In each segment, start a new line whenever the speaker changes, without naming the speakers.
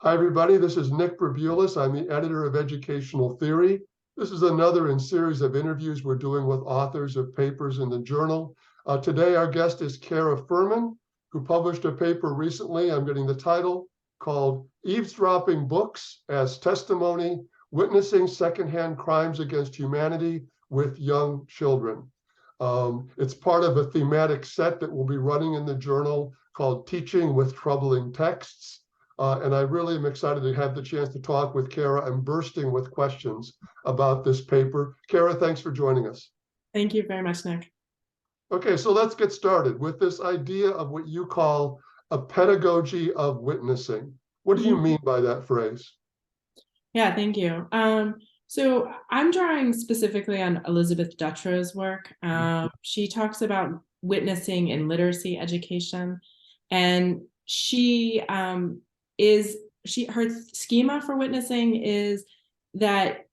Hi, everybody. This is Nick Brabulis. I'm the editor of Educational Theory. This is another in series of interviews we're doing with authors of papers in the journal. Today, our guest is Cara Furman, who published a paper recently. I'm getting the title called Eavesdropping Books as Testimony, Witnessing Secondhand Crimes Against Humanity with Young Children. It's part of a thematic set that will be running in the journal called Teaching with Troubling Texts. And I really am excited to have the chance to talk with Cara. I'm bursting with questions about this paper. Cara, thanks for joining us.
Thank you very much, Nick.
Okay, so let's get started with this idea of what you call a pedagogy of witnessing. What do you mean by that phrase?
Yeah, thank you. So I'm drawing specifically on Elizabeth Dutro's work. She talks about witnessing in literacy education, and her schema for witnessing is that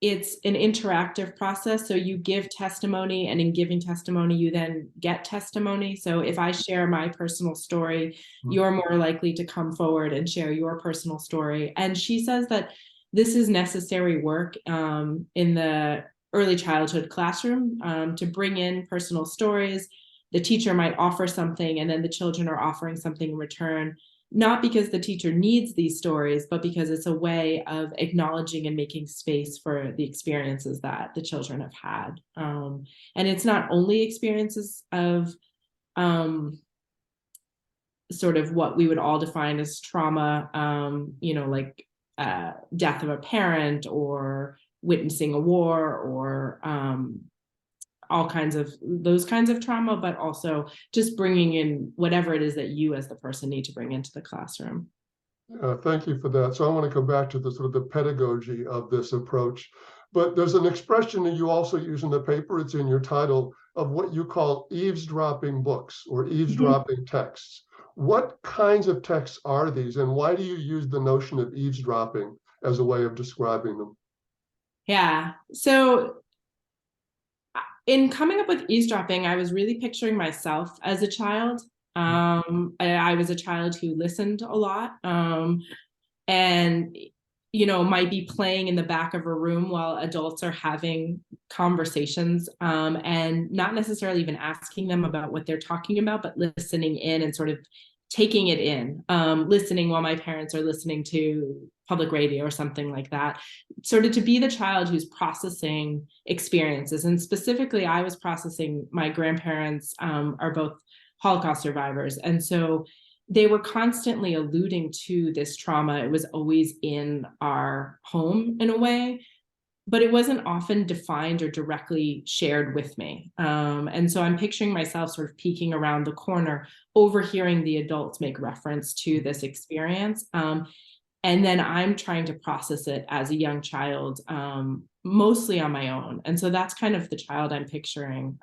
it's an interactive process. So you give testimony, and in giving testimony, you then get testimony. So if I share my personal story, you're more likely to come forward and share your personal story. And she says that this is necessary work in the early childhood classroom to bring in personal stories. The teacher might offer something, and then the children are offering something in return, not because the teacher needs these stories, but because it's a way of acknowledging and making space for the experiences that the children have had. And it's not only experiences of sort of what we would all define as trauma, like death of a parent or witnessing a war or all kinds of those kinds of trauma, but also just bringing in whatever it is that you as the person need to bring into the classroom.
Thank you for that. So I want to come back to the sort of the pedagogy of this approach. But there's an expression that you also use in the paper, it's in your title, of what you call eavesdropping books or eavesdropping texts. What kinds of texts are these, and why do you use the notion of eavesdropping as a way of describing them?
Yeah. So in coming up with eavesdropping, I was really picturing myself as a child. I was a child who listened a lot, and might be playing in the back of a room while adults are having conversations, and not necessarily even asking them about what they're talking about, but listening in and sort of taking it in, listening while my parents are listening to public radio or something like that, sort of to be the child who's processing experiences. And specifically, I was processing, my grandparents are both Holocaust survivors. And so they were constantly alluding to this trauma. It was always in our home in a way, but it wasn't often defined or directly shared with me. And so I'm picturing myself sort of peeking around the corner, overhearing the adults make reference to this experience. And then I'm trying to process it as a young child, mostly on my own. And so that's kind of the child I'm picturing.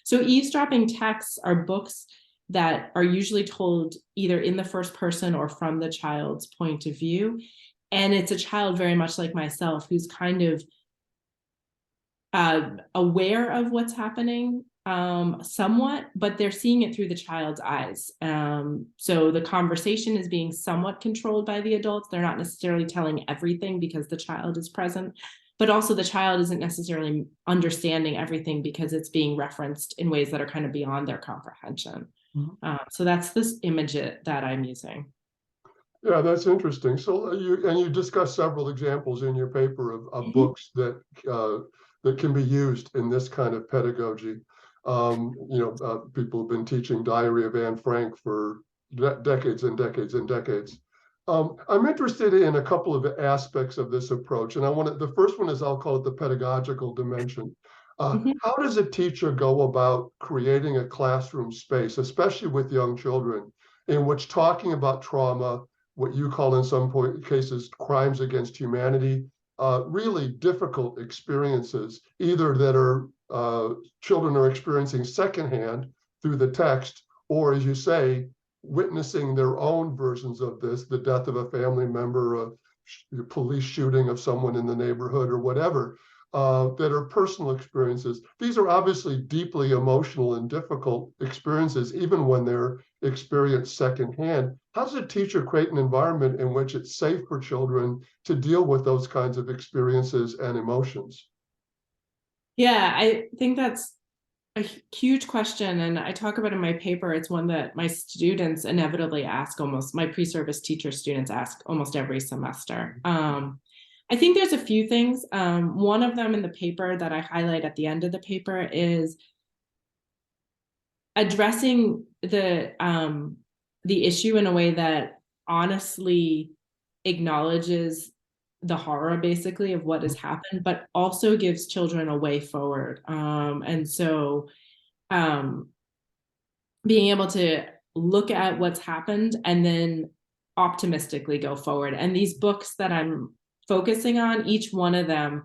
So eavesdropping texts are books that are usually told either in the first person or from the child's point of view. And it's a child very much like myself who's kind of aware of what's happening somewhat, but they're seeing it through the child's eyes. So the conversation is being somewhat controlled by the adults. They're not necessarily telling everything because the child is present, but also the child isn't necessarily understanding everything because it's being referenced in ways that are kind of beyond their comprehension. So that's this image that I'm using.
Yeah, that's interesting. So you discuss several examples in your paper of books that can be used in this kind of pedagogy. People have been teaching Diary of Anne Frank for decades and decades and decades. I'm interested in a couple of aspects of this approach, and the first one is, I'll call it the pedagogical dimension. How does a teacher go about creating a classroom space, especially with young children, in which talking about trauma, what you call in some cases crimes against humanity, really difficult experiences, either that are children are experiencing secondhand through the text, or as you say, witnessing their own versions of this, the death of a family member, a police shooting of someone in the neighborhood or whatever, that are personal experiences. These are obviously deeply emotional and difficult experiences, even when they're experienced secondhand. how does a teacher create an environment in which it's safe for children to deal with those kinds of experiences and emotions?
Yeah, I think that's a huge question, and I talk about in my paper. It's one that my students inevitably ask, almost my pre-service teacher students ask almost every semester. I think there's a few things. One of them in the paper that I highlight at the end of the paper is addressing the issue in a way that honestly acknowledges the horror basically of what has happened, but also gives children a way forward. And so being able to look at what's happened and then optimistically go forward. And these books that I'm focusing on, each one of them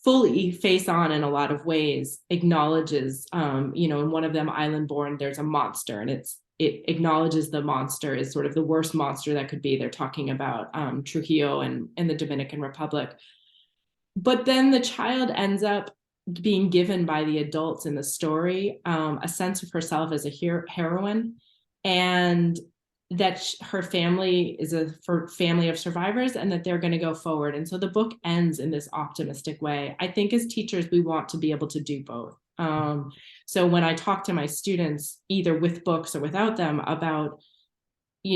fully face on in a lot of ways acknowledges, in one of them, Island Born, there's a monster, and it acknowledges the monster is sort of the worst monster that could be. They're talking about Trujillo and the Dominican Republic. But then the child ends up being given by the adults in the story a sense of herself as a heroine, and that her family is a family of survivors, and that they're going to go forward. And so the book ends in this optimistic way. I think as teachers, we want to be able to do both. So when I talk to my students, either with books or without them, about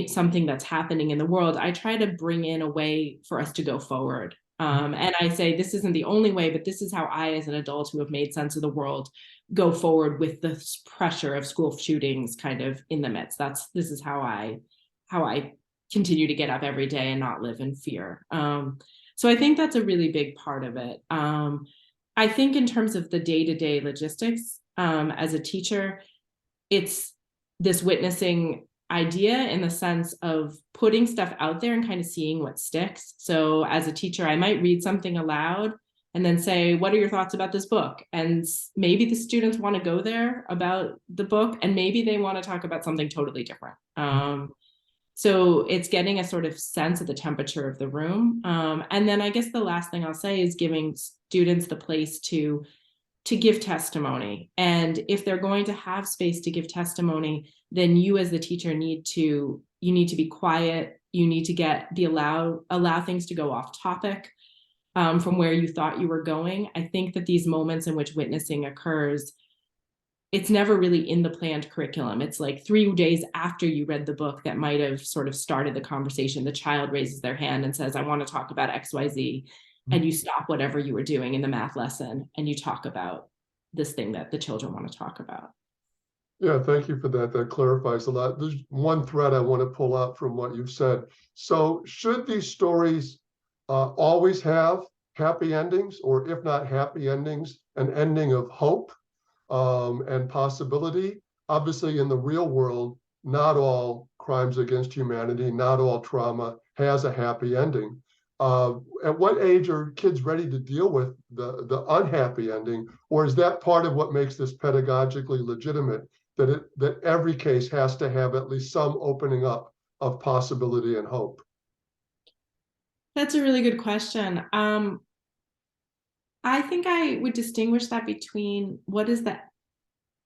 something that's happening in the world, I try to bring in a way for us to go forward. And I say, this isn't the only way, but this is how I, as an adult who have made sense of the world, go forward with the pressure of school shootings kind of in the midst. This is how I continue to get up every day and not live in fear. So I think that's a really big part of it. I think in terms of the day-to-day logistics, as a teacher, it's this witnessing idea in the sense of putting stuff out there and kind of seeing what sticks. So as a teacher, I might read something aloud and then say, what are your thoughts about this book? And maybe the students want to go there about the book, and maybe they want to talk about something totally different. So it's getting a sort of sense of the temperature of the room. And then I guess the last thing I'll say is giving students the place to give testimony. And if they're going to have space to give testimony, then you as the teacher need to be quiet. You need to allow things to go off topic from where you thought you were going. I think that these moments in which witnessing occurs, it's never really in the planned curriculum. It's like 3 days after you read the book that might have sort of started the conversation. The child raises their hand and says, I want to talk about XYZ. And you stop whatever you were doing in the math lesson and you talk about this thing that the children want to talk about.
Yeah, thank you for that. That clarifies a lot. There's one thread I want to pull out from what you've said. So should these stories always have happy endings, or if not happy endings, an ending of hope and possibility? Obviously, in the real world, not all crimes against humanity, not all trauma has a happy ending. At what age are kids ready to deal with the unhappy ending, or is that part of what makes this pedagogically legitimate? That every case has to have at least some opening up of possibility and hope?
That's a really good question. I think I would distinguish that between what is the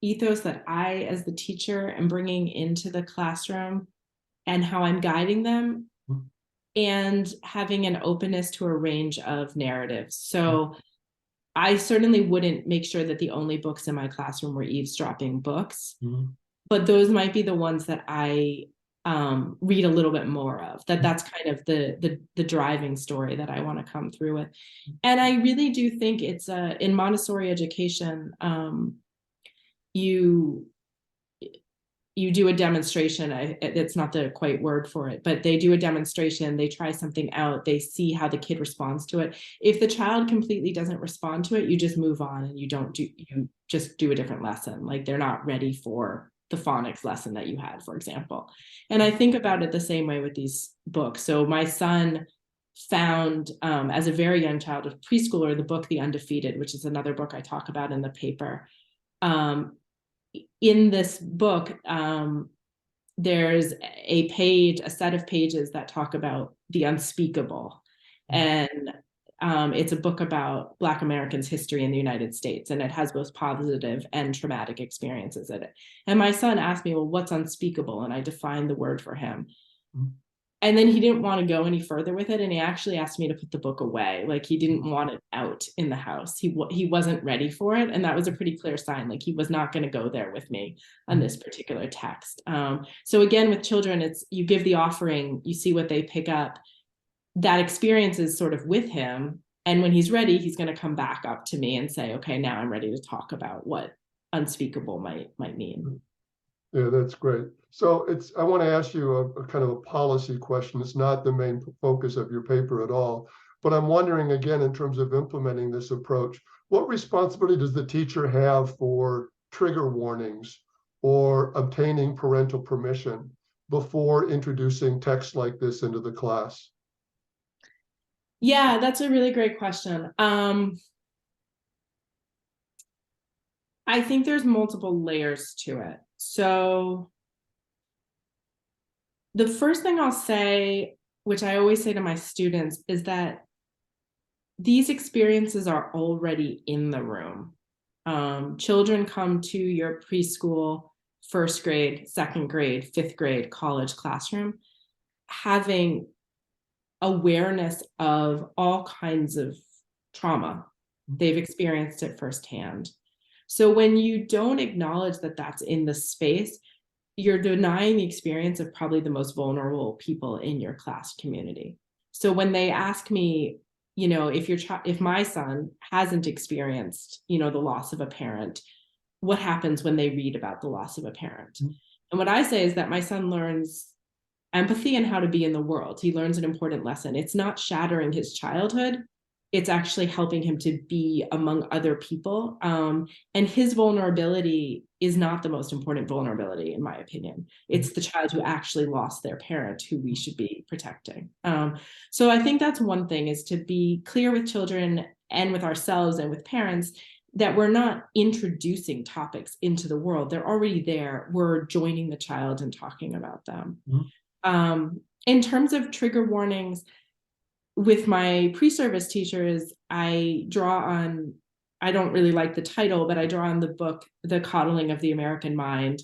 ethos that I, as the teacher, am bringing into the classroom and how I'm guiding them, and having an openness to a range of narratives. So I certainly wouldn't make sure that the only books in my classroom were eavesdropping books, but those might be the ones that I read a little bit more of. That's kind of the driving story that I want to come through with. And I really do think it's in Montessori education, you do a demonstration. It's not the quite word for it, but they do a demonstration. They try something out. They see how the kid responds to it. If the child completely doesn't respond to it, you just move on and you just do a different lesson. Like they're not ready for the phonics lesson that you had, for example. And I think about it the same way with these books. So my son found, as a very young child, a preschooler, the book The Undefeated, which is another book I talk about in the paper. In this book, there's a set of pages that talk about the unspeakable. And It's a book about Black Americans' history in the United States, and it has both positive and traumatic experiences in it. And my son asked me, well, what's unspeakable? And I defined the word for him. And then he didn't want to go any further with it. And he actually asked me to put the book away. Like, he didn't want it out in the house. He wasn't ready for it. And that was a pretty clear sign. Like, he was not going to go there with me on this particular text. So again, with children, it's, you give the offering, you see what they pick up. That experience is sort of with him. And when he's ready, he's going to come back up to me and say, okay, now I'm ready to talk about what unspeakable might mean.
Yeah, that's great. So I want to ask you a kind of a policy question. It's not the main focus of your paper at all, but I'm wondering, again, in terms of implementing this approach, what responsibility does the teacher have for trigger warnings or obtaining parental permission before introducing text like this into the class?
Yeah, that's a really great question. I think there's multiple layers to it. So the first thing I'll say, which I always say to my students, is that these experiences are already in the room. Children come to your preschool, first grade, second grade, fifth grade, college classroom, having awareness of all kinds of trauma. They've experienced it firsthand. So when you don't acknowledge that that's in the space, you're denying the experience of probably the most vulnerable people in your class community. So when they ask me, you know, if my son hasn't experienced, you know, the loss of a parent, what happens when they read about the loss of a parent? And what I say is that my son learns empathy and how to be in the world. He learns an important lesson. It's not shattering his childhood. It's actually helping him to be among other people. And his vulnerability is not the most important vulnerability, in my opinion. It's the child who actually lost their parent who we should be protecting. So I think that's one thing, is to be clear with children and with ourselves and with parents that we're not introducing topics into the world. They're already there. We're joining the child and talking about them. In terms of trigger warnings, with my pre-service teachers, I draw on, I don't really like the title, but I draw on the book, The Coddling of the American Mind.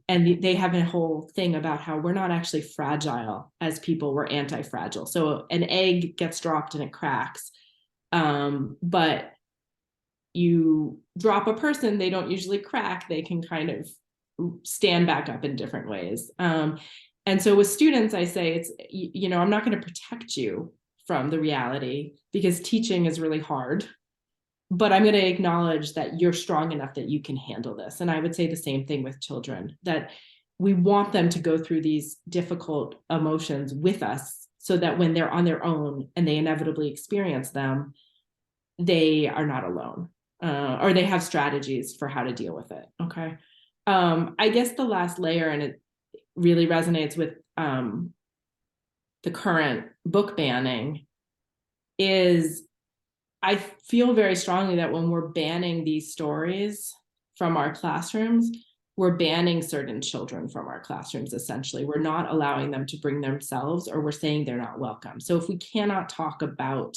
And they have a whole thing about how we're not actually fragile as people, we're anti-fragile. So an egg gets dropped and it cracks. But you drop a person, they don't usually crack, they can kind of stand back up in different ways. And so with students, I say, it's, you know, I'm not going to protect you from the reality because teaching is really hard, but I'm going to acknowledge that you're strong enough that you can handle this. And I would say the same thing with children, that we want them to go through these difficult emotions with us so that when they're on their own and they inevitably experience them, they are not alone, or they have strategies for how to deal with it. Okay. I guess the last layer, and it really resonates with the current book banning, is I feel very strongly that when we're banning these stories from our classrooms, we're banning certain children from our classrooms, essentially. We're not allowing them to bring themselves, or we're saying they're not welcome. So if we cannot talk about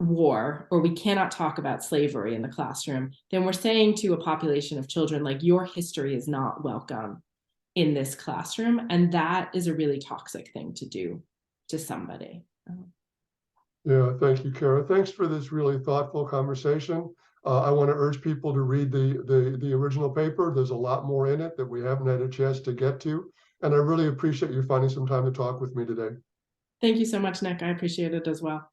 war, or we cannot talk about slavery in the classroom, then we're saying to a population of children, like, your history is not welcome in this classroom. And that is a really toxic thing to do to somebody.
Yeah, thank you, Cara. Thanks for this really thoughtful conversation. I want to urge people to read the original paper. There's a lot more in it that we haven't had a chance to get to. And I really appreciate you finding some time to talk with me today.
Thank you so much, Nick. I appreciate it as well.